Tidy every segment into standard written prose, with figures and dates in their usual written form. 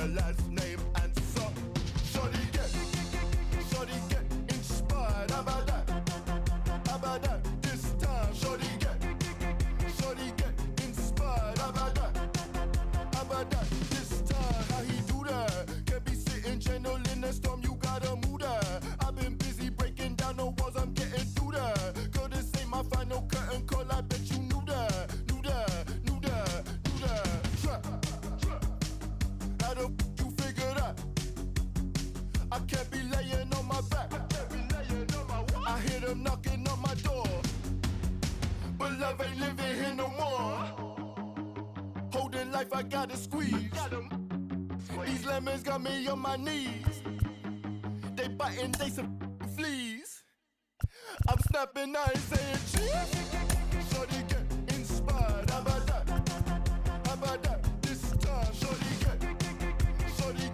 the last name and so. Shorty get inspired. How about that? How about that? This time, shorty get inspired. How about that? How about that? This time, how he do that? Can't be sitting gentle in the storm. You gotta move that. I've been busy breaking down the walls. I'm getting through that. Girl, this ain't my final curtain call. I bet you knew that. Trap. How the you figure that? I can't be laying on my back. I hear them knocking on my door, but love ain't living here no more. Holding life, I gotta squeeze. These lemons got me on my knees. They biting, they some fleas. I'm snapping, I ain't saying cheese. Shorty get inspired. How about that? How about that? This time, shorty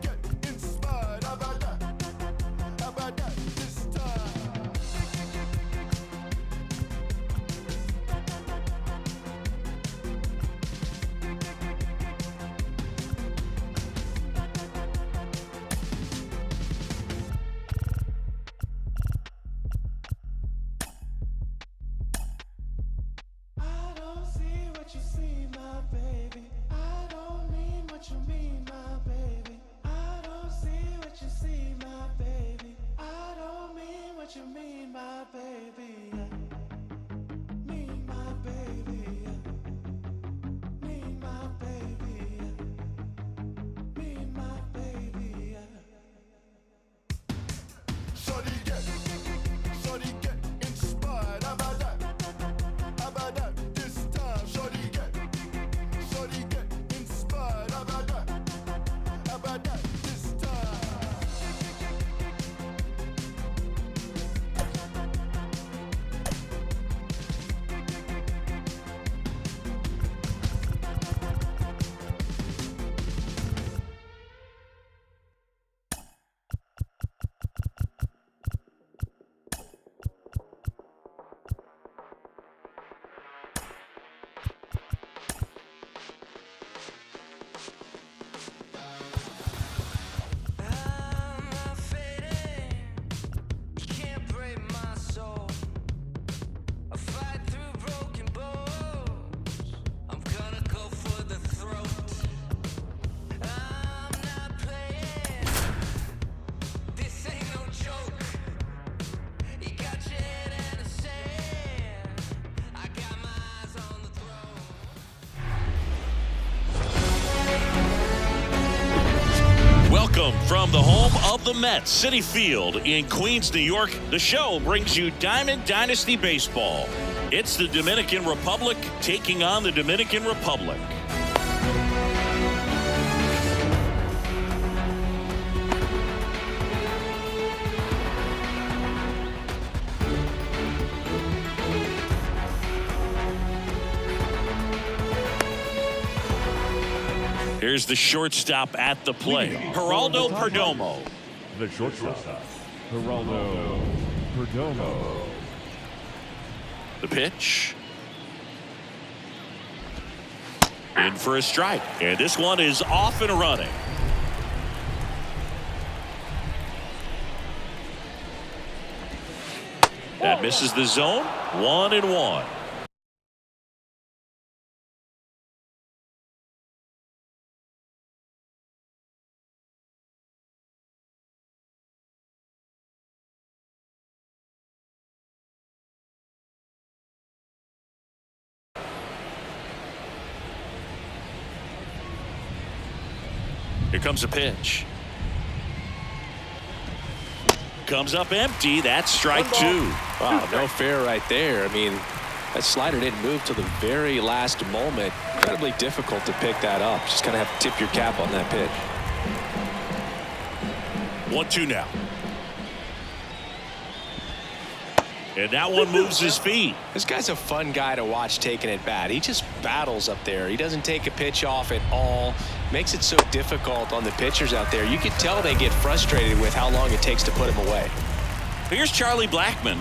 get inspired. How about that? How about that? This time. I don't see what you see, my baby. I don't mean what you mean, my baby. I don't see what you see, my baby. I don't mean what you mean, my baby. Mean my baby. Mean my baby. Mean my baby. Shorty get inspired. How about that? How about that? This time, shorty get inspired. How about that? How about that? This time. I'm not fading. You can't break my soul. I fight through broken bones. I'm gonna go for the throat. I'm not playing. This ain't no joke. You got your head in the sand. I got my eyes on the throne. Welcome from the home of the Mets, Citi Field in Queens, New York. The show brings you Diamond Dynasty Baseball. It's the Dominican Republic taking on the Dominican Republic. Here's the shortstop at the plate, Geraldo Perdomo. The shortstop, Geraldo Perdomo. The pitch. In for a strike. And this one is off and running. That misses the zone. 1-1. Here comes a pitch. Comes up empty. That's strike two. Wow, no fair right there. I mean, that slider didn't move till the very last moment. Incredibly difficult to pick that up. Just kind of have to tip your cap on that pitch. 1-2 now. And that one moves his feet. This guy's a fun guy to watch taking at bat. He just battles up there. He doesn't take a pitch off at all. Makes it so difficult on the pitchers out there. You can tell they get frustrated with how long it takes to put him away. Here's Charlie Blackmon.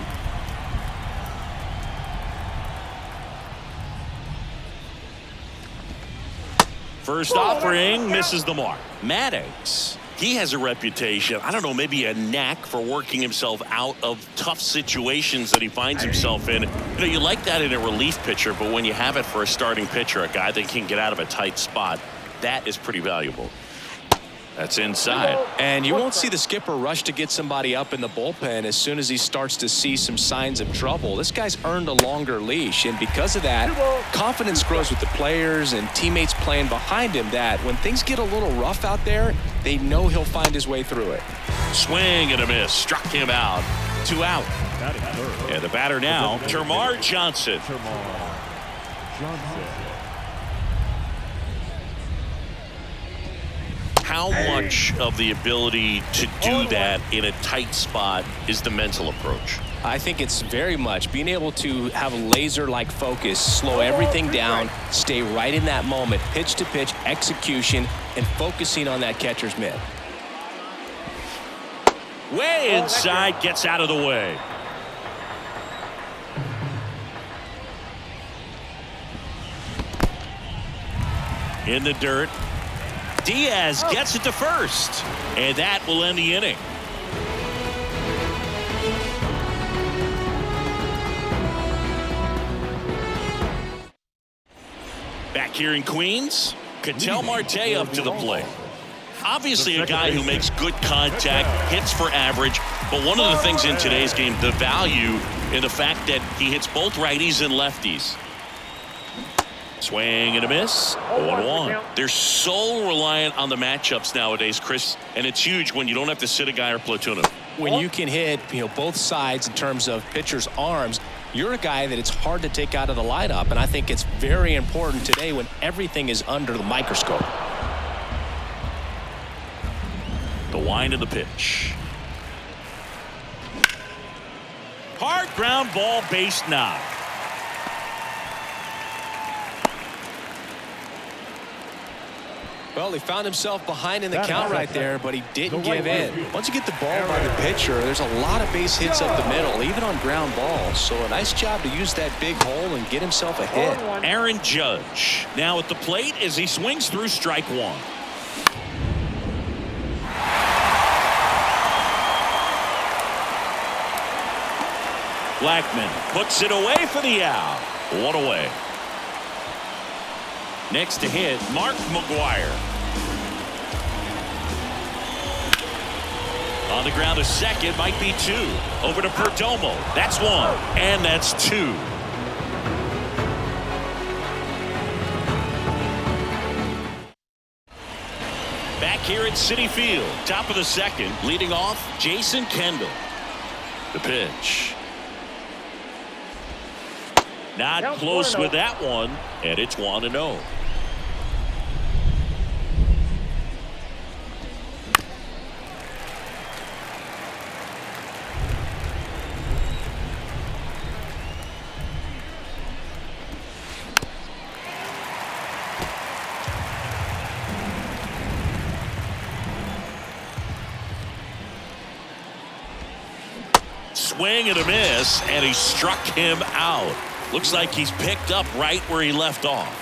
First offering misses the mark. Maddox, he has a reputation, I don't know, maybe a knack for working himself out of tough situations that he finds himself in. You know, you like that in a relief pitcher, but when you have it for a starting pitcher, a guy that can get out of a tight spot, that is pretty valuable. That's inside. And you won't see the skipper rush to get somebody up in the bullpen as soon as he starts to see some signs of trouble. This guy's earned a longer leash, and because of that, confidence grows with the players and teammates playing behind him, that when things get a little rough out there, they know he'll find his way through it. Swing and a miss. Struck him out. 2 out. And the batter now, Termarr Johnson. How much of the ability to do that in a tight spot is the mental approach? I think it's very much being able to have laser-like focus, slow everything down, stay right in that moment, pitch-to-pitch execution, and focusing on that catcher's mitt. Way inside, gets out of the way. In the dirt. Diaz gets it to first, and that will end the inning. Back here in Queens, Ketel Marte up to the plate. Obviously a guy who makes good contact, hits for average, but one of the things in today's game, the value in the fact that he hits both righties and lefties. Swing and a miss. 0-1. They're so reliant on the matchups nowadays, Chris, and it's huge when you don't have to sit a guy or platoon him. When you can hit, both sides in terms of pitchers' arms, you're a guy that it's hard to take out of the lineup, and I think it's very important today when everything is under the microscope. The wind of the pitch. Hard ground ball, base knock. Well, he found himself behind in the count right there, but he didn't give in. Once you get the ball by the pitcher, there's a lot of base hits up the middle, even on ground balls. So a nice job to use that big hole and get himself a hit. Aaron Judge now at the plate as he swings through strike 1. Blackman puts it away for the out. 1 away. Next to hit, Mark McGuire. On the ground, a second, might be 2. Over to Perdomo. That's 1, and that's 2. Back here at Citi Field, top of the second, leading off, Jason Kendall. The pitch. Not close with that one, and it's 1-0. Swing and a miss, and he struck him out. Looks like he's picked up right where he left off.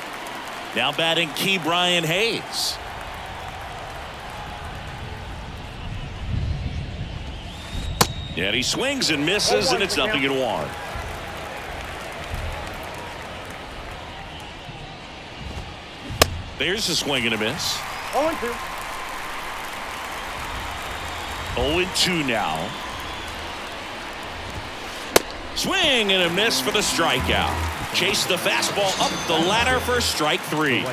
Now batting Key Brian Hayes. And he swings and misses, and it's 0-1. There's a swing and a miss. 0-2. 0-2 now. Swing and a miss for the strikeout. Chase the fastball up the ladder for strike 3.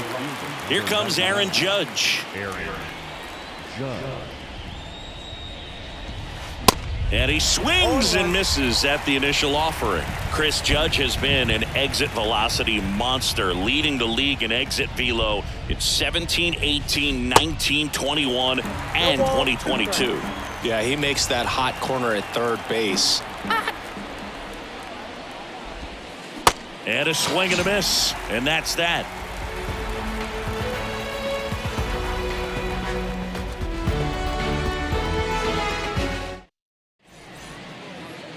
Here comes Aaron Judge. And he swings and misses at the initial offering. Chris, Judge has been an exit velocity monster, leading the league in exit velo in 17, 18, 19, 21, and 2022. Yeah, he makes that hot corner at third base. And a swing and a miss, and that's that.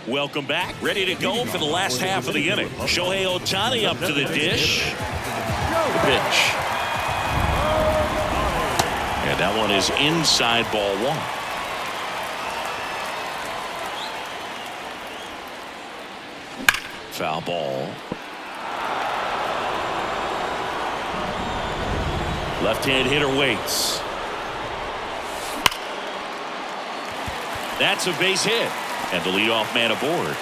Welcome back. Ready to go for the last half of the inning. Shohei Ohtani up to the dish. The pitch. And that one is inside ball one. Foul ball. Left-hand hitter waits. That's a base hit. And the leadoff man aboard.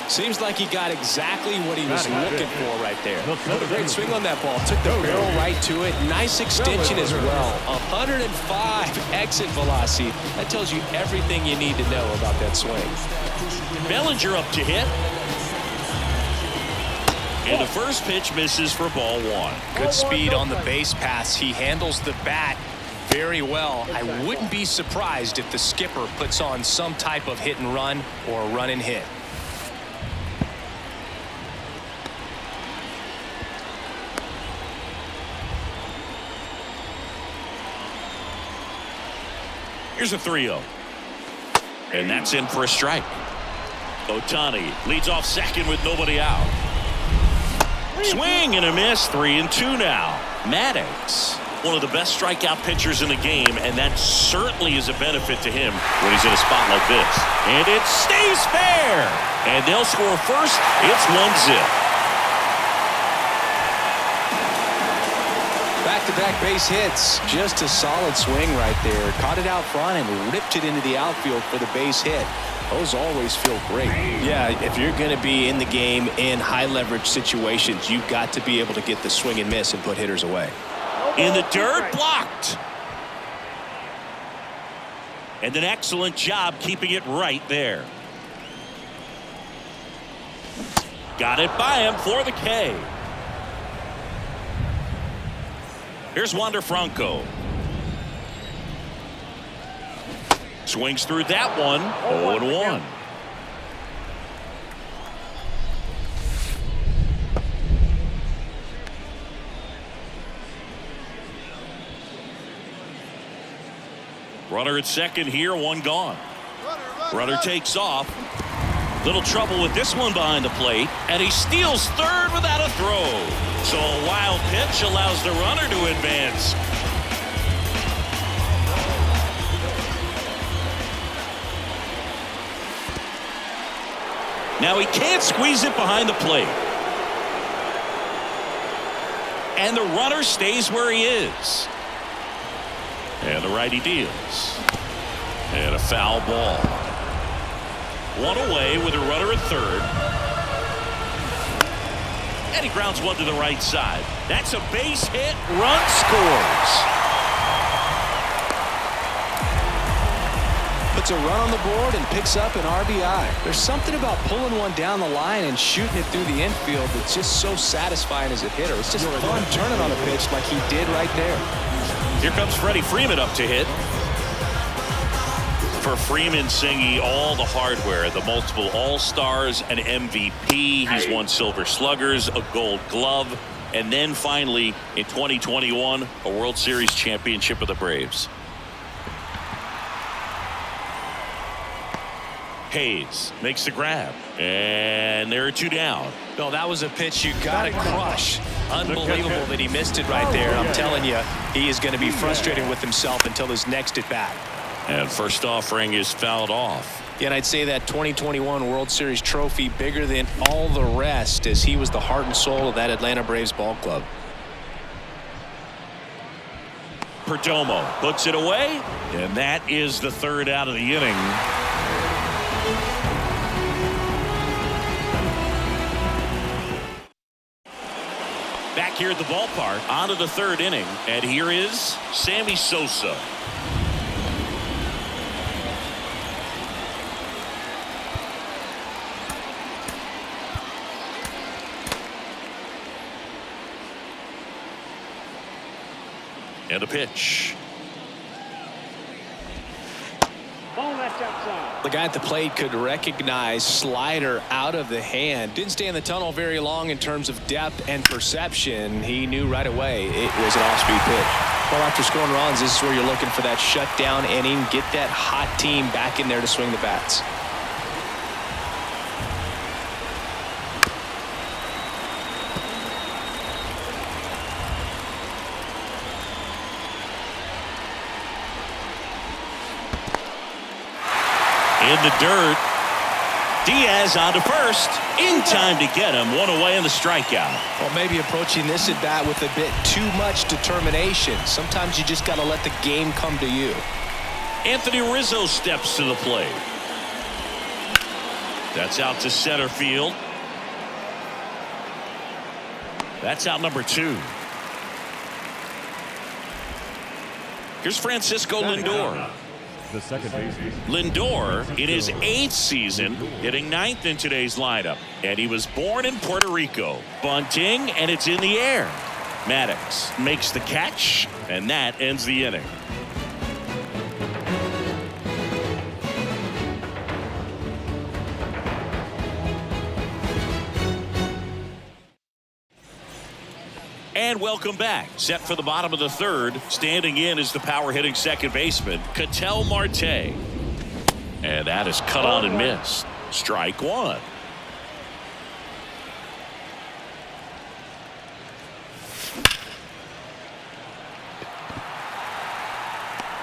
Seems like he got exactly what he was looking for right there. Put a great swing on that ball. Took the barrel right to it. Nice extension as well. 105 exit velocity. That tells you everything you need to know about that swing. Bellinger up to hit. And the first pitch misses for ball one. Good speed on the base paths. He handles the bat very well. I wouldn't be surprised if the skipper puts on some type of hit and run or a run and hit. Here's a 3-0. And that's in for a strike. Ohtani leads off second with nobody out. Swing and a miss. 3-2 now. Maddox, one of the best strikeout pitchers in the game, and that certainly is a benefit to him when he's in a spot like this. And it stays fair. And they'll score first. It's 1-0. Back-to-back base hits. Just a solid swing right there. Caught it out front and ripped it into the outfield for the base hit. Those always feel great. Yeah, if you're going to be in the game in high leverage situations, you've got to be able to get the swing and miss and put hitters away. In the dirt, blocked. And an excellent job keeping it right there. Got it by him for the K. Here's Wander Franco. Swings through that one. 0-1. Runner at second here, one gone. Runner takes off. Little trouble with this one behind the plate, and he steals third without a throw. So a wild pitch allows the runner to advance. Now he can't squeeze it behind the plate. And the runner stays where he is. And the righty deals. And a foul ball. One away with a runner at third. And he grounds one to the right side. That's a base hit. Run scores. Puts a run on the board and picks up an RBI. There's something about pulling one down the line and shooting it through the infield that's just so satisfying as a hitter. It's just fun turning on a pitch like he did right there. Here comes Freddie Freeman up to hit. For Freeman, singing all the hardware, the multiple All-Stars, an MVP. He's won Silver Sluggers, a Gold Glove, and then finally in 2021 a World Series championship with the Braves. Hayes makes the grab, and there are two down. No, that was a pitch you got to crush. Unbelievable that he missed it right there. I'm telling you, he is going to be frustrated with himself until his next at bat. And first offering is fouled off. Yeah, and I'd say that 2021 World Series trophy bigger than all the rest, as he was the heart and soul of that Atlanta Braves ball club. Perdomo puts it away, and that is the third out of the inning. Back here at the ballpark, on to the third inning, and here is Sammy Sosa. And a pitch. The guy at the plate could recognize slider out of the hand. Didn't stay in the tunnel very long in terms of depth and perception. He knew right away it was an off-speed pitch. Well, after scoring runs, this is where you're looking for that shutdown inning. Get that hot team back in there to swing the bats. In the dirt. Diaz on to first. In time to get him. One away in the strikeout. Well, maybe approaching this at bat with a bit too much determination. Sometimes you just got to let the game come to you. Anthony Rizzo steps to the plate. That's out to center field. That's out number 2. Here's Francisco Lindor. The second baseman. Lindor in his 8th season, hitting 9th in today's lineup. And he was born in Puerto Rico. Bunting, and it's in the air. Maddox makes the catch, and that ends the inning. And welcome back. Set for the bottom of the 3rd. Standing in is the power hitting second baseman, Ketel Marte. And that is cut on and missed. Strike 1.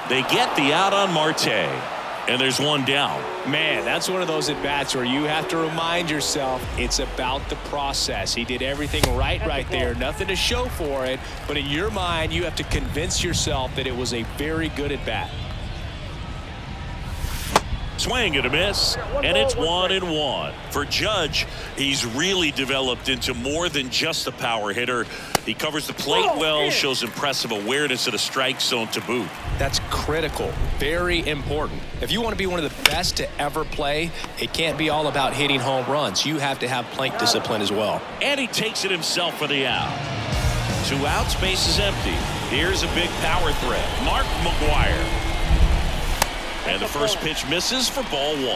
They get the out on Marte. And there's one down. Man, that's one of those at-bats where you have to remind yourself it's about the process. He did everything right there. Nothing to show for it. But in your mind, you have to convince yourself that it was a very good at-bat. Swing and a miss, and it's 1-1. For Judge, he's really developed into more than just a power hitter. He covers the plate well, shows impressive awareness of the strike zone to boot. That's critical, very important. If you want to be one of the best to ever play, it can't be all about hitting home runs. You have to have plate discipline as well. And he takes it himself for the out. 2 outs, base is empty. Here's a big power threat. Mark McGwire. And the first pitch misses for ball 1.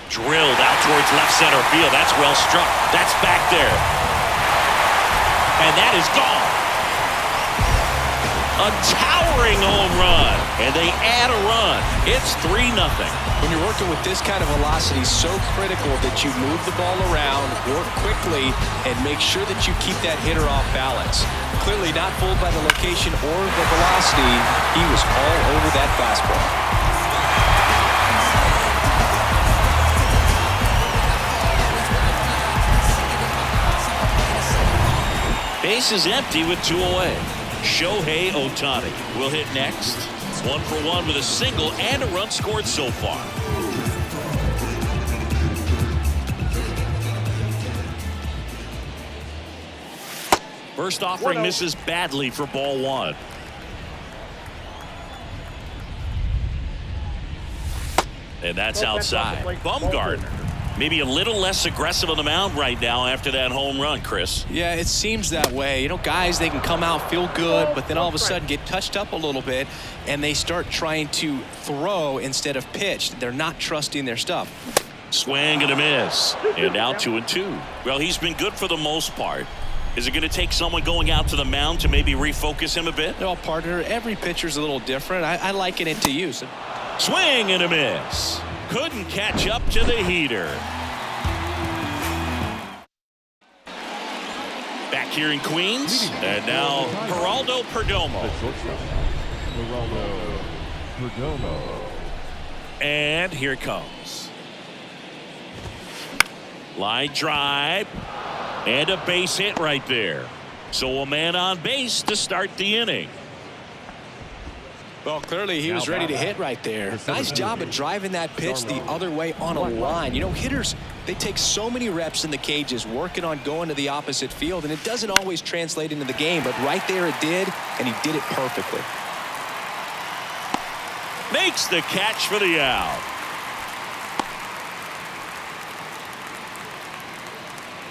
Drilled out towards left center field. That's well struck. That's back there. And that is gone. A towering home run. And they add a run. It's 3-0. When you're working with this kind of velocity, so critical that you move the ball around, work quickly, and make sure that you keep that hitter off balance. Clearly not fooled by the location or the velocity. He was all over that fastball. Base is empty with 2 away. Shohei Ohtani will hit next. 1 for 1 with a single and a run scored so far. First offering misses badly for ball 1. And that's outside. Bumgarner. Maybe a little less aggressive on the mound right now after that home run, Chris. Yeah, it seems that way. You know, guys, they can come out, feel good, but then all of a sudden get touched up a little bit, and they start trying to throw instead of pitch. They're not trusting their stuff. Swing and a miss. And now 2-2. Well, he's been good for the most part. Is it going to take someone going out to the mound to maybe refocus him a bit? Well, partner, every pitcher's a little different. I liken it to you. So. Swing and a miss. Couldn't catch up to the heater. Back here in Queens, and now Geraldo Perdomo. Geraldo Perdomo. And here it comes. Line drive, and a base hit right there. So a man on base to start the inning. Well, clearly he was ready to hit right there. Nice job of driving that pitch the other way on a line. You know, hitters, they take so many reps in the cages working on going to the opposite field, and it doesn't always translate into the game, but right there it did, and he did it perfectly. Makes the catch for the out.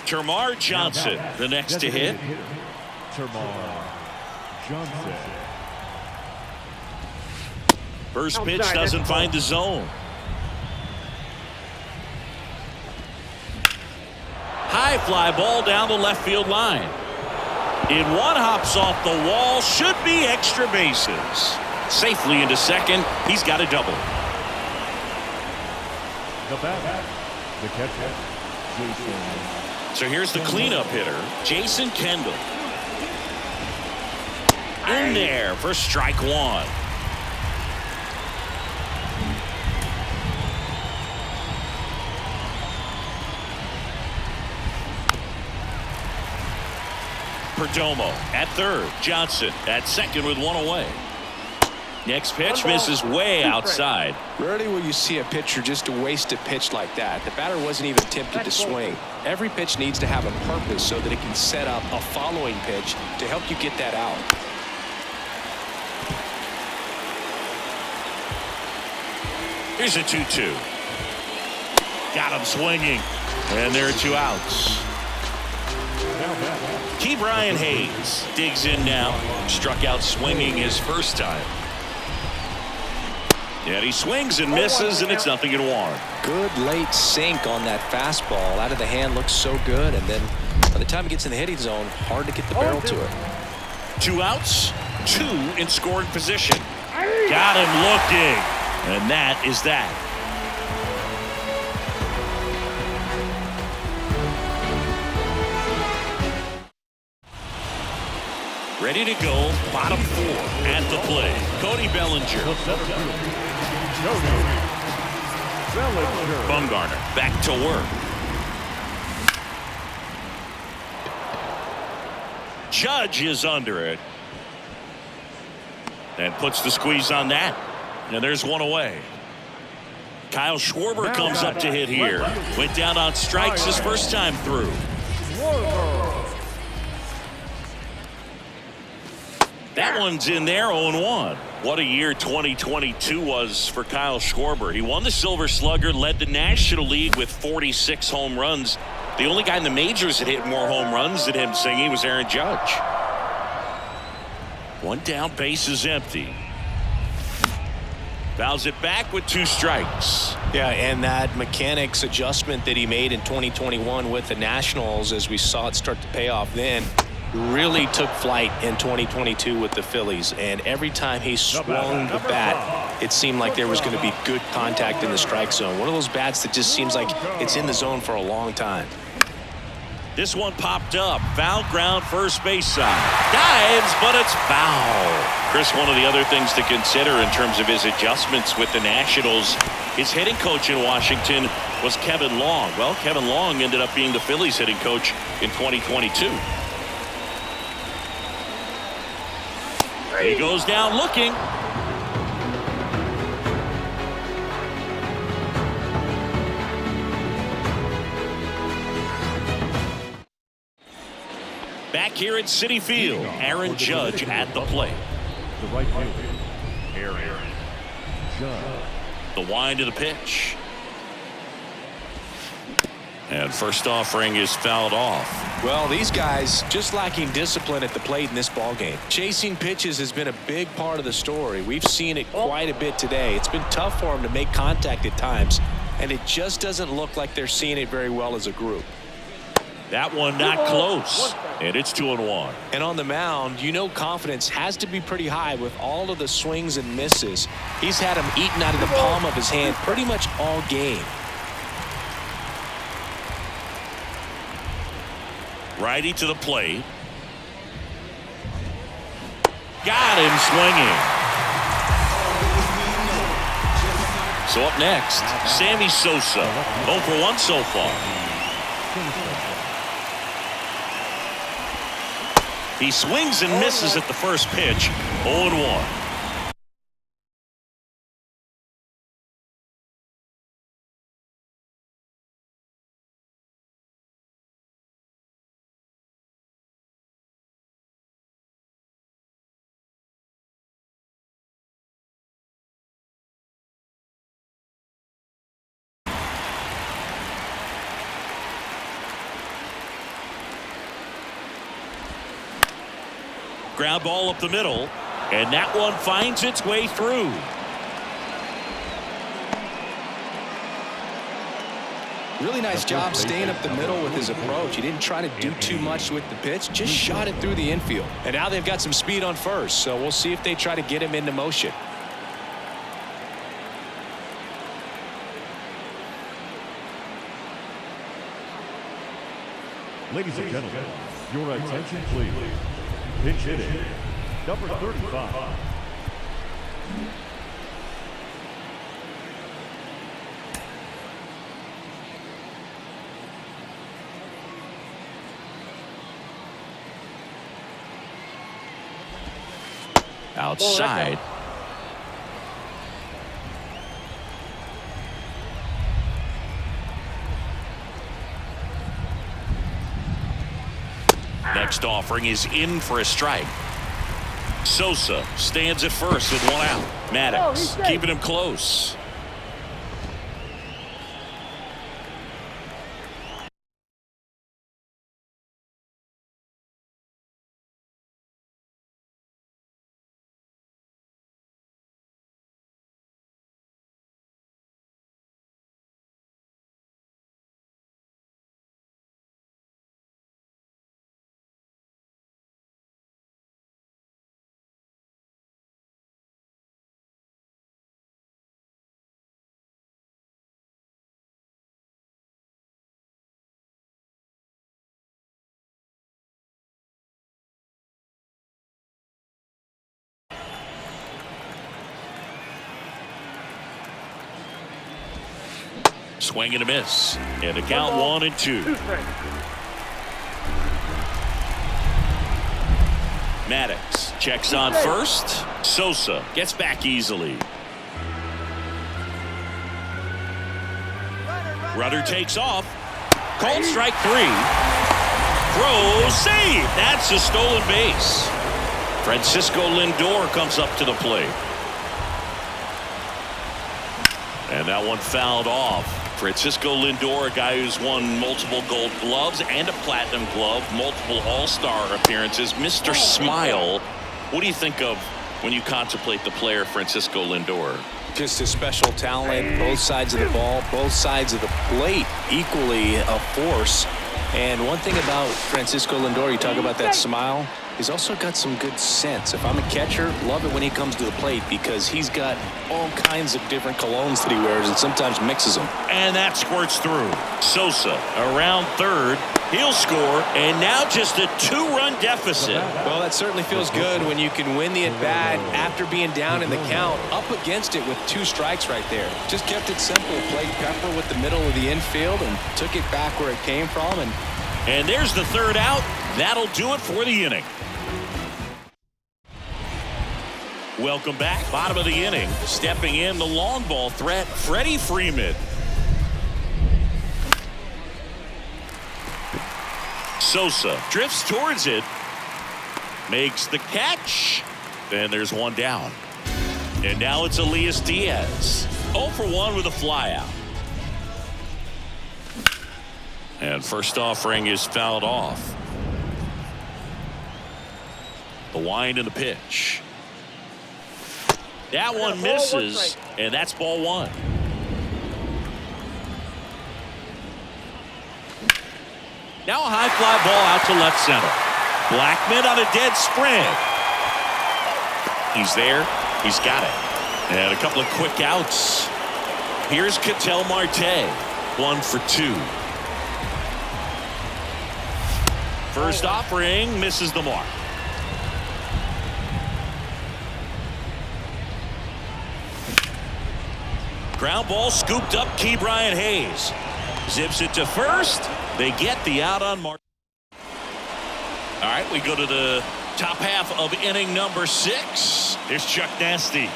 Termarr Johnson, the next to hit. Termarr Johnson. First pitch doesn't find the zone. High fly ball down the left field line. In one, hops off the wall, should be extra bases. Safely into second. He's got a double. The bat, the catcher, Jason. So here's the cleanup hitter, Jason Kendall. in there for strike one. Perdomo at third. Johnson at second with one away. Next pitch misses way outside. Rarely will you see a pitcher just waste a pitch like that. The batter wasn't even tempted to swing. Every pitch needs to have a purpose so that it can set up a following pitch to help you get that out. Here's a 2-2. Got him swinging. And there are two outs. Key Brian Hayes digs in now. Struck out swinging his first time. And he swings and misses, and it's 0-1. Good late sink on that fastball. Out of the hand looks so good, and then by the time it gets in the hitting zone, hard to get the barrel to it. Two outs, two in scoring position. Got him looking, and that is that. Ready to go, bottom four at the plate. Cody Bellinger. Bumgarner back to work. Judge is under it. And puts the squeeze on that. And there's one away. Kyle Schwarber comes up to hit here. Went down on strikes his first time through. That one's in there, 0-1. What a year 2022 was for Kyle Schwarber. He won the Silver Slugger, led the National League with 46 home runs. The only guy in the majors that hit more home runs than him singing was Aaron Judge. One down, base is empty. Fouls it back with two strikes. Yeah, and that mechanics adjustment that he made in 2021 with the Nationals, as we saw it start to pay off then, really took flight in 2022 with the Phillies. And every time he swung the bat, it seemed like there was going to be good contact in the strike zone. One of those bats that just seems like it's in the zone for a long time. This one popped up. Foul ground, first base side. Dives, but it's foul. Chris, one of the other things to consider in terms of his adjustments with the Nationals, his hitting coach in Washington was Kevin Long. Well, Kevin Long ended up being the Phillies hitting coach in 2022. He goes down looking. Back here at Citi Field, Aaron Judge at the plate. The right fielder, Aaron Judge. The wind of the pitch. And first offering is fouled off. Well, these guys just lacking discipline at the plate in this ballgame. Chasing pitches has been a big part of the story. We've seen it quite a bit today. It's been tough for them to make contact at times, and it just doesn't look like they're seeing it very well as a group. That one not close, and it's 2-1. And on the mound, you know confidence has to be pretty high with all of the swings and misses. He's had them eaten out of the palm of his hand pretty much all game. Righty to the plate. Got him swinging. So up next, Sammy Sosa. 0 for 1 so far. He swings and misses at the first pitch. 0-1. Ground ball up the middle, and that one finds its way through. Really nice job staying up the middle with his approach. He didn't try to do too much with the pitch, just shot it through the infield. And now they've got some speed on first, so we'll see if they try to get him into motion. Ladies and gentlemen, your attention please. Pitch hitting Number 35. Outside. Next offering is in for a strike. Sosa stands at first with one out. Maddox keeping him close. Swing and a miss. And a count 1-2. Maddox checks on first. Sosa gets back easily. Rudder takes off. Called strike 3. Throw, save. That's a stolen base. Francisco Lindor comes up to the plate. And that one fouled off. Francisco Lindor, a guy who's won multiple Gold Gloves and a Platinum Glove, multiple All-Star appearances. Mr. Smile, what do you think of when you contemplate the player Francisco Lindor? Just a special talent, both sides of the ball, both sides of the plate, equally a force. And one thing about Francisco Lindor, you talk about that smile, he's also got some good sense. If I'm a catcher, love it when he comes to the plate because he's got all kinds of different colognes that he wears and sometimes mixes them. And that squirts through. Sosa around third. He'll score, and now just a 2-run deficit. Well, that certainly feels good when you can win the at-bat after being down in the count, up against it with 2 strikes right there. Just kept it simple, played Pepper with the middle of the infield and took it back where it came from. And there's the third out. That'll do it for the inning. Welcome back. Bottom of the inning. Stepping in the long ball threat, Freddie Freeman. Sosa drifts towards it. Makes the catch. And there's one down. And now it's Elias Diaz. 0 for 1 with a flyout. And first offering is fouled off. The wind and the pitch. That one misses, and that's ball 1. Now a high fly ball out to left center. Blackmon on a dead sprint. He's there. He's got it. And a couple of quick outs. Here's Ketel Marte. 1 for 2. First offering misses the mark. Ground ball scooped up. Key Brian Hayes zips it to first. They get the out on Mark. All right, we go to the top half of inning number 6. Here's Chuck Nasty.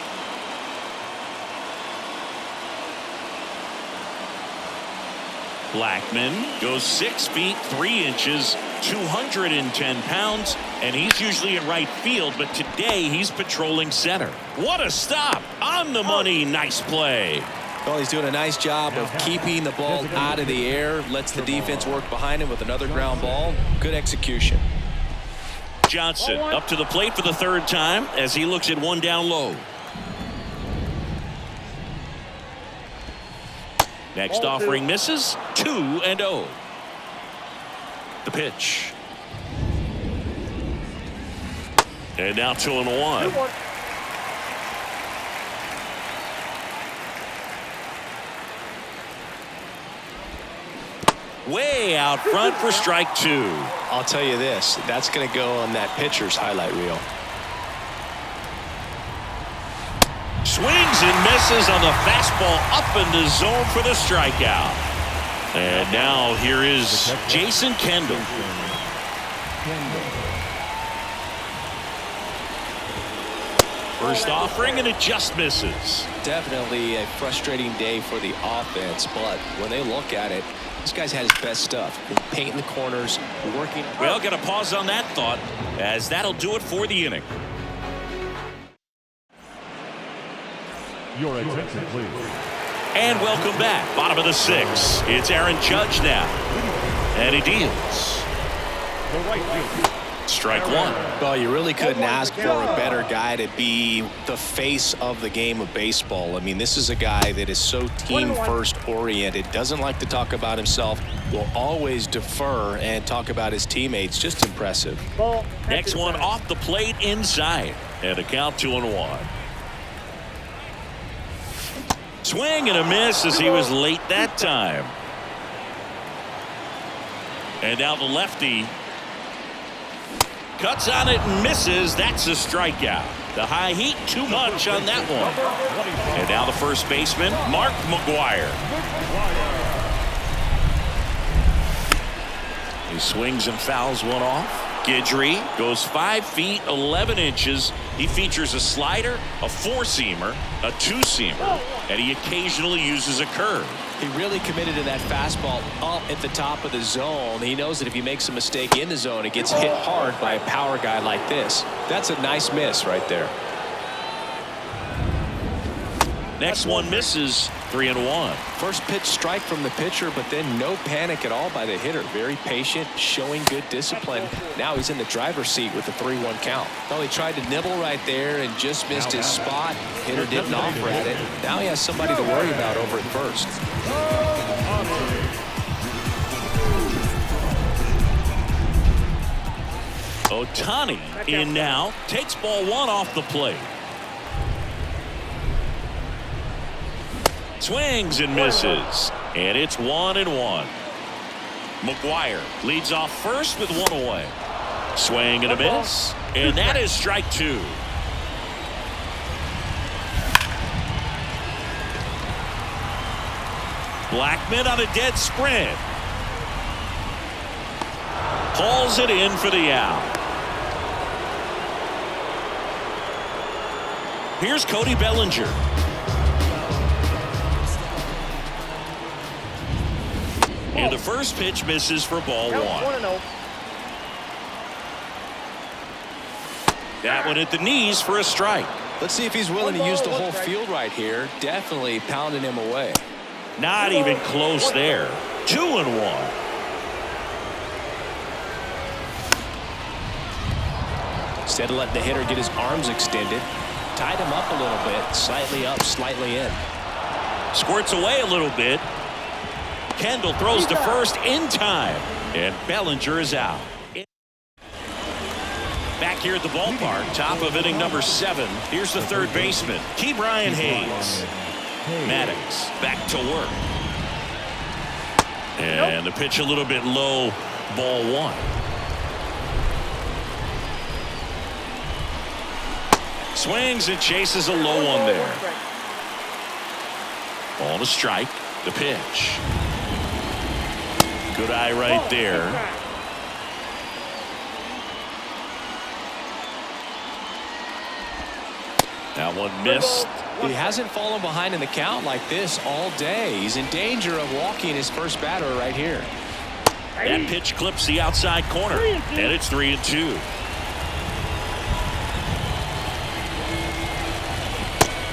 Blackmon goes 6 feet 3 inches, 210 pounds, and he's usually in right field, but today he's patrolling center. What a stop! On the money, nice play. Well, he's doing a nice job of keeping the ball out of the air, lets the defense work behind him with another ground ball. Good execution. Johnson up to the plate for the 3rd time as he looks at one down low. Next offering misses. 2-0. The pitch. And now 2-1. Way out front for strike 2. I'll tell you this, that's going to go on that pitcher's highlight reel. Swings and misses on the fastball up in the zone for the strikeout. And now here is Jason Kendall. First offering, and it just misses. Definitely a frustrating day for the offense, but when they look at it, this guy's had his best stuff. Painting the corners, working. Well, got to pause on that thought, as that'll do it for the inning. Your attention, please. And welcome back. Bottom of the 6th. It's Aaron Judge now. And he deals. The right field. Strike one. Well, you really couldn't ask for a better guy to be the face of the game of baseball. I mean, this is a guy that is so team-first oriented, doesn't like to talk about himself, will always defer and talk about his teammates. Just impressive. Next one off the plate inside. And a count 2-1. Swing and a miss as he was late that time. And now the lefty cuts on it and misses. That's a strikeout. The high heat, too much on that one. And now the first baseman, Mark McGwire. He swings and fouls one off. Guidry goes 5 feet 11 inches. He features a slider, a 4-seamer, a 2-seamer, and he occasionally uses a curve. He really committed to that fastball up at the top of the zone. He knows that if he makes a mistake in the zone, it gets hit hard by a power guy like this. That's a nice miss right there. Next one misses. 3-1. First pitch strike from the pitcher, but then no panic at all by the hitter. Very patient, showing good discipline. Now he's in the driver's seat with the 3-1 count. Well, he tried to nibble right there and just missed his spot. Hitter didn't offer at it. Now he has somebody to worry about over at first. Ohtani in now, takes ball 1 off the plate. Swings and misses, and it's 1-1. McGwire leads off first with 1 away. Swing and a miss, and that is strike 2. Blackman on a dead sprint. Hauls it in for the out. Here's Cody Bellinger. And the first pitch misses for ball 1. That one at the knees for a strike. Let's see if he's willing to use the whole field right here. Definitely pounding him away. Not even close there. 2-1. Instead of letting the hitter get his arms extended, tied him up a little bit, slightly up, slightly in. Squirts away a little bit. Kendall throws to first in time, and Bellinger is out. Back here at the ballpark, top of inning number 7. Here's the third baseman, Ke'Bryan Hayes. Maddox back to work. And the pitch a little bit low, ball 1. Swings and chases a low one there. Ball to strike, the pitch. Good eye right there. That one missed. He hasn't fallen behind in the count like this all day. He's in danger of walking his first batter right here. That pitch clips the outside corner, and it's 3-2.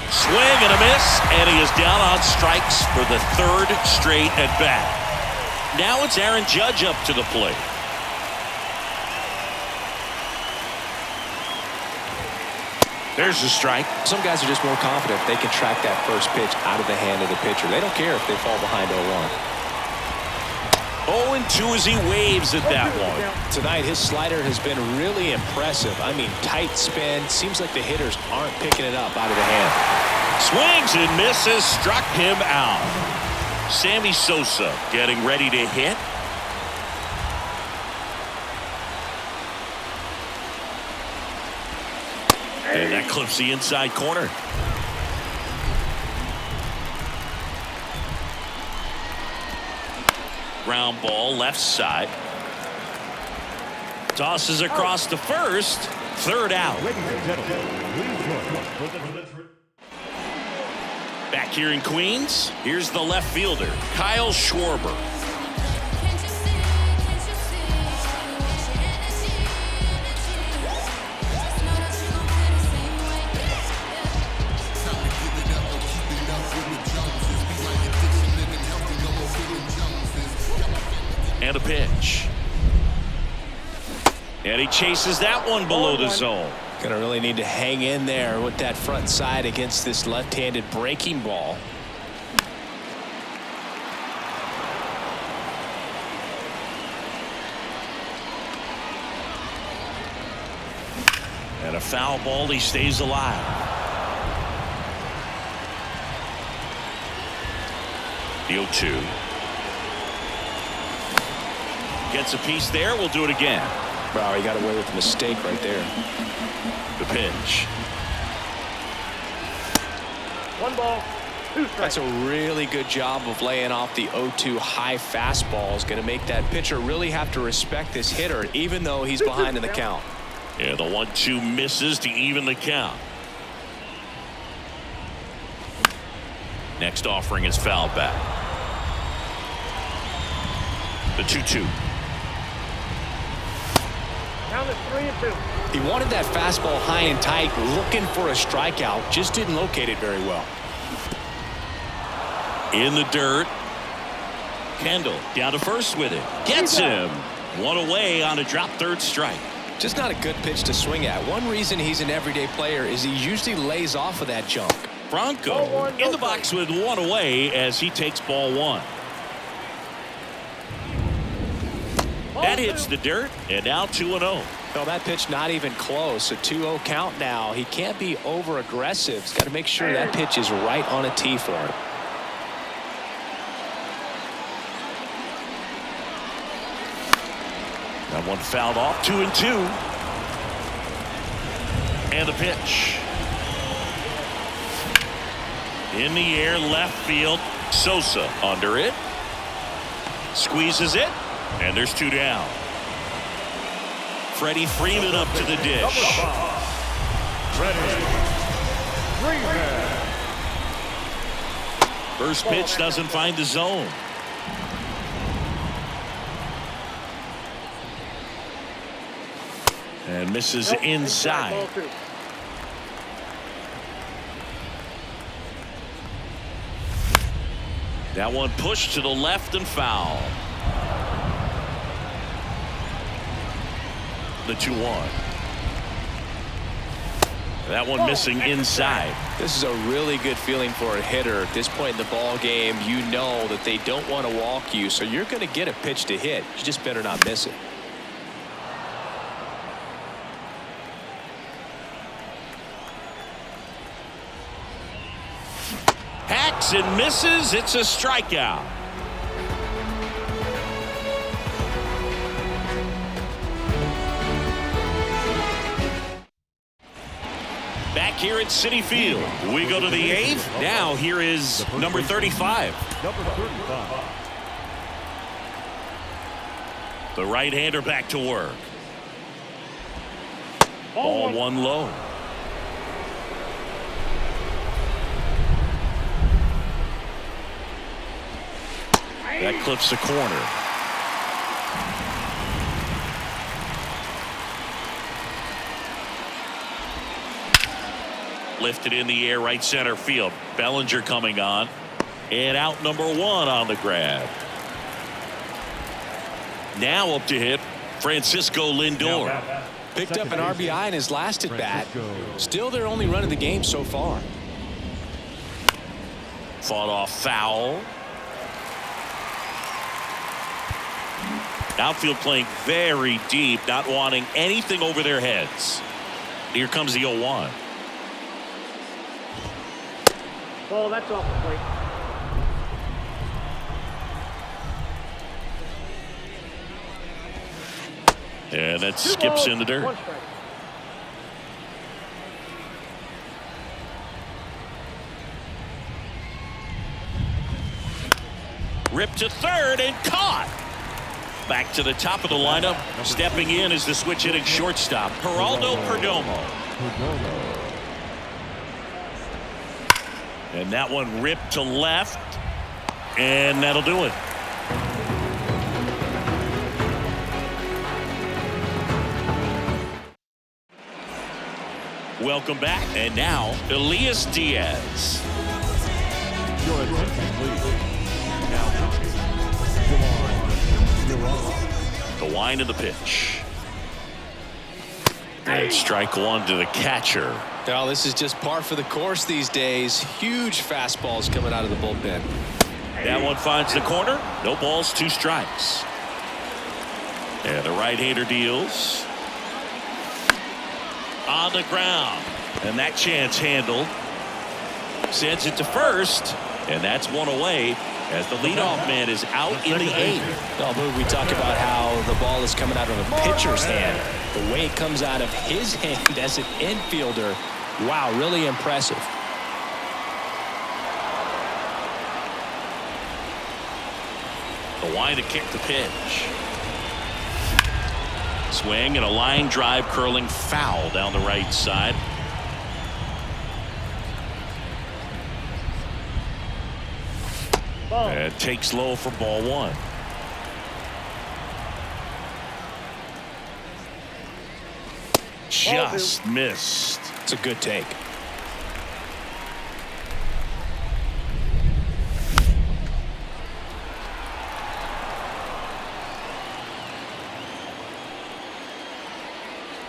Swing and a miss, and he is down on strikes for the 3rd straight at bat. Now it's Aaron Judge up to the plate. There's the strike. Some guys are just more confident they can track that first pitch out of the hand of the pitcher. They don't care if they fall behind 0-1. 0-2 as he waves at that one. Tonight, his slider has been really impressive. I mean, tight spin. Seems like the hitters aren't picking it up out of the hand. Swings and misses, struck him out. Sammy Sosa getting ready to hit. And that clips the inside corner. ground ball left side. Tosses across to first. Third out. Ladies and gentlemen, please join us for the Back here in Queens, here's the left fielder, Kyle Schwarber. And a pitch. And he chases that one below the zone. Gonna really need to hang in there with that front side against this left-handed breaking ball. And a foul ball, he stays alive. The 0-2. Gets a piece there. We'll do it again. Wow, he got away with a mistake right there. The pitch. 1 ball, 2 strikes. That's a really good job of laying off the 0-2 high fastball. Is going to make that pitcher really have to respect this hitter, even though he's behind in the count. Yeah, the 1-2 misses to even the count. Next offering is fouled back. The 2-2. Count is 3-2. He wanted that fastball high and tight, looking for a strikeout. Just didn't locate it very well. In the dirt. Kendall down to first with it. Gets him. One away on a drop third strike. Just not a good pitch to swing at. One reason he's an everyday player is he usually lays off of that junk. Bronco in the box with one away as he takes ball 1. That hits the dirt, and now 2-0. No, that pitch not even close. A 2-0 count now. He can't be over aggressive. He's got to make sure that pitch is right on a tee for him. That one fouled off. 2-2. And the pitch. In the air, left field. Sosa under it. Squeezes it. And there's 2 down. Freddie Freeman up to the dish. First pitch doesn't find the zone. And misses inside. That one pushed to the left and foul. The 2-1. That one missing inside. This is a really good feeling for a hitter. At this point in the ball game, you know that they don't want to walk you, so you're going to get a pitch to hit. You just better not miss it. Hacks and misses. It's a strikeout. Back here at Citi Field, we go to the 8th. Now here is number 35. Number 35. The right-hander back to work. Ball 1 low. That clips the corner. Lifted in the air, right center field. Bellinger coming on. And out number 1 on the grab. Now up to hit Francisco Lindor. Picked up an RBI in his last at bat. Still their only run of the game so far. Fought off foul. Outfield playing very deep, not wanting anything over their heads. Here comes the 0-1. Ball, that's off the plate. And that skips in the dirt. 1 strike. Ripped to third and caught. Back to the top of the lineup. Stepping in is the switch hitting shortstop, Geraldo Perdomo. And that one ripped to left. And that'll do it. Welcome back. And now, Elias Diaz. Your attention, please. Now, The wind of the pitch. And strike one to the catcher. Well, this is just par for the course these days. Huge fastballs coming out of the bullpen. That one finds the corner. No balls, 2 strikes. And the right-hander deals. On the ground. And that chance handled. Sends it to first. And that's one away as the leadoff man is out in the 8th. Well, Boog, we talk about how the ball is coming out of a pitcher's hand. The way it comes out of his hand as an infielder. Wow, really impressive. The wind to kick the pitch. Swing and a line drive curling foul down the right side. And takes low for ball 1. Just missed. It's a good take.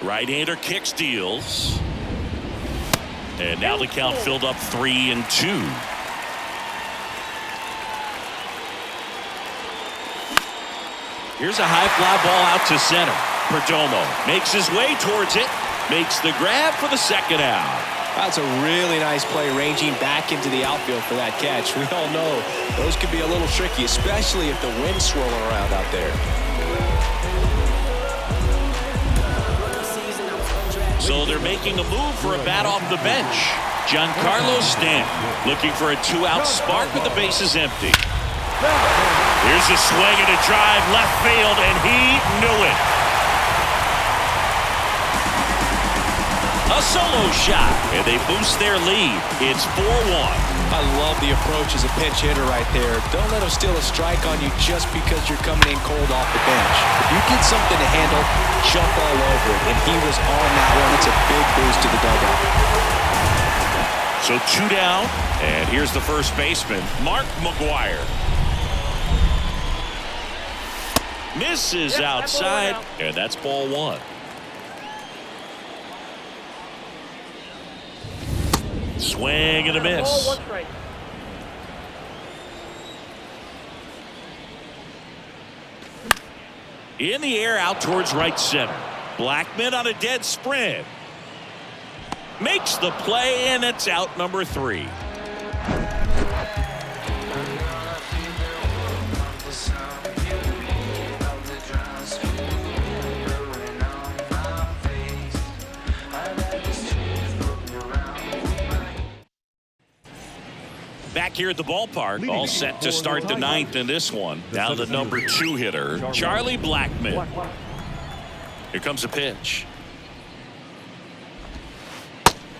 Right-hander kicks, deals. And now the count filled up 3-2. Here's a high fly ball out to center. Perdomo makes his way towards it. Makes the grab for the second out. That's a really nice play, ranging back into the outfield for that catch. We all know those could be a little tricky, especially if the wind's swirling around out there. So they're making a move for a bat off the bench. Giancarlo Stanton looking for a 2-out spark with the bases empty. Here's a swing and a drive left field, and he knew it. A solo shot, and they boost their lead. It's 4-1. I love the approach as a pinch hitter right there. Don't let him steal a strike on you just because you're coming in cold off the bench. If you get something to handle, jump all over it, and he was on that one. It's a big boost to the dugout. So 2 down, and here's the first baseman, Mark McGwire. Misses outside, and that's ball 1. Swing and a miss. In the air out towards right center. Blackman on a dead sprint. Makes the play, and it's out number 3. Back here at the ballpark, all set to start the 9th in this one. Now the number 2 hitter, Charlie Blackman. Here comes a pitch.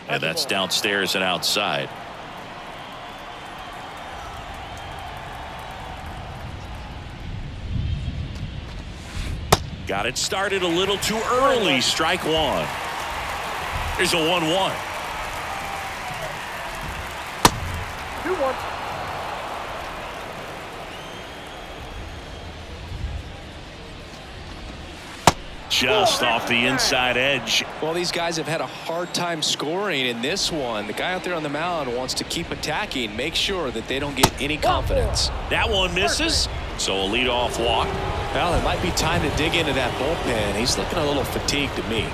And that's downstairs and outside. Got it started a little too early. Strike 1. Here's a 1-1. 2-1. Just off the inside edge. Well, these guys have had a hard time scoring in this one. The guy out there on the mound wants to keep attacking, make sure that they don't get any confidence. That one misses, so a leadoff walk. Well, it might be time to dig into that bullpen. He's looking a little fatigued to me.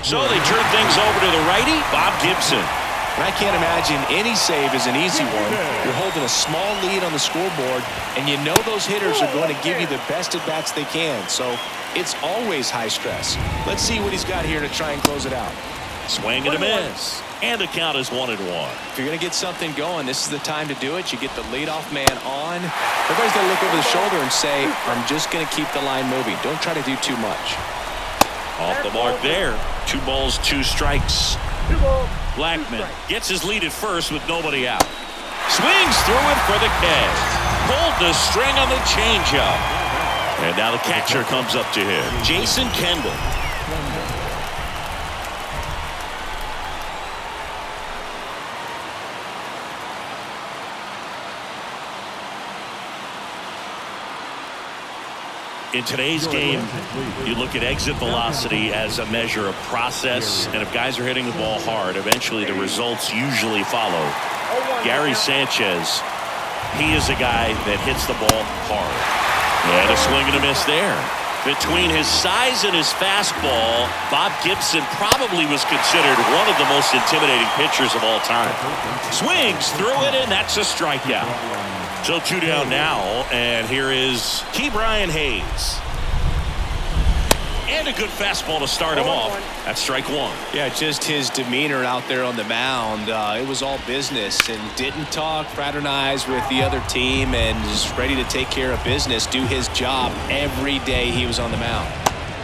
So they turn things over to the righty, Bob Gibson. And I can't imagine any save is an easy one. You're holding a small lead on the scoreboard, and you know those hitters are going to give you the best at-bats they can. So it's always high stress. Let's see what he's got here to try and close it out. Swing and a miss. And the count is 1-1. If you're going to get something going, this is the time to do it. You get the leadoff man on. Everybody's going to look over the shoulder and say, I'm just going to keep the line moving. Don't try to do too much. Off the mark there. 2 balls, 2 strikes. 2 balls. Blackman gets his lead at first with nobody out. Swings through it for the K. Pulled the string on the changeup. And now the catcher comes up to him. Jason Kendall. In today's game, you look at exit velocity as a measure of process, and if guys are hitting the ball hard, eventually the results usually follow. Gary Sanchez, he is a guy that hits the ball hard. And a swing and a miss there. Between his size and his fastball, Bob Gibson probably was considered one of the most intimidating pitchers of all time. Swings through it, and that's a strikeout. So 2 down now, and here is Ke'Bryan Hayes. And a good fastball to start him off. That's strike 1. Yeah, just his demeanor out there on the mound. It was all business, and didn't talk, fraternize with the other team, and is ready to take care of business, do his job every day he was on the mound.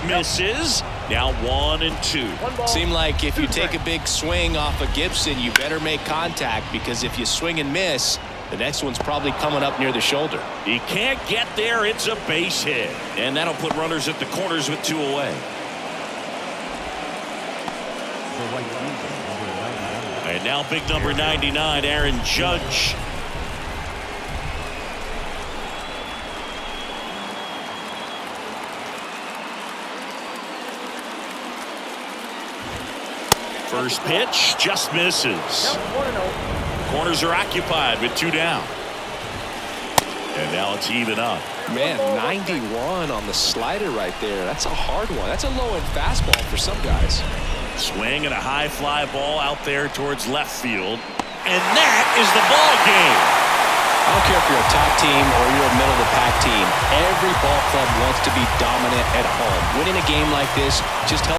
Misses. Now 1-2. Seemed like if you take a big swing off of Gibson, you better make contact, because if you swing and miss, the next one's probably coming up near the shoulder. He can't get there. It's a base hit. And that'll put runners at the corners with 2 away. And now big number 99, Aaron Judge. First pitch just misses. Corners are occupied with 2 down. And now it's even up. Man, 91 on the slider right there. That's a hard one. That's a low-end fastball for some guys. Swing and a high fly ball out there towards left field. And that is the ball game. I don't care if you're a top team or you're a middle-of-the-pack team. Every ball club wants to be dominant at home. Winning a game like this just helps.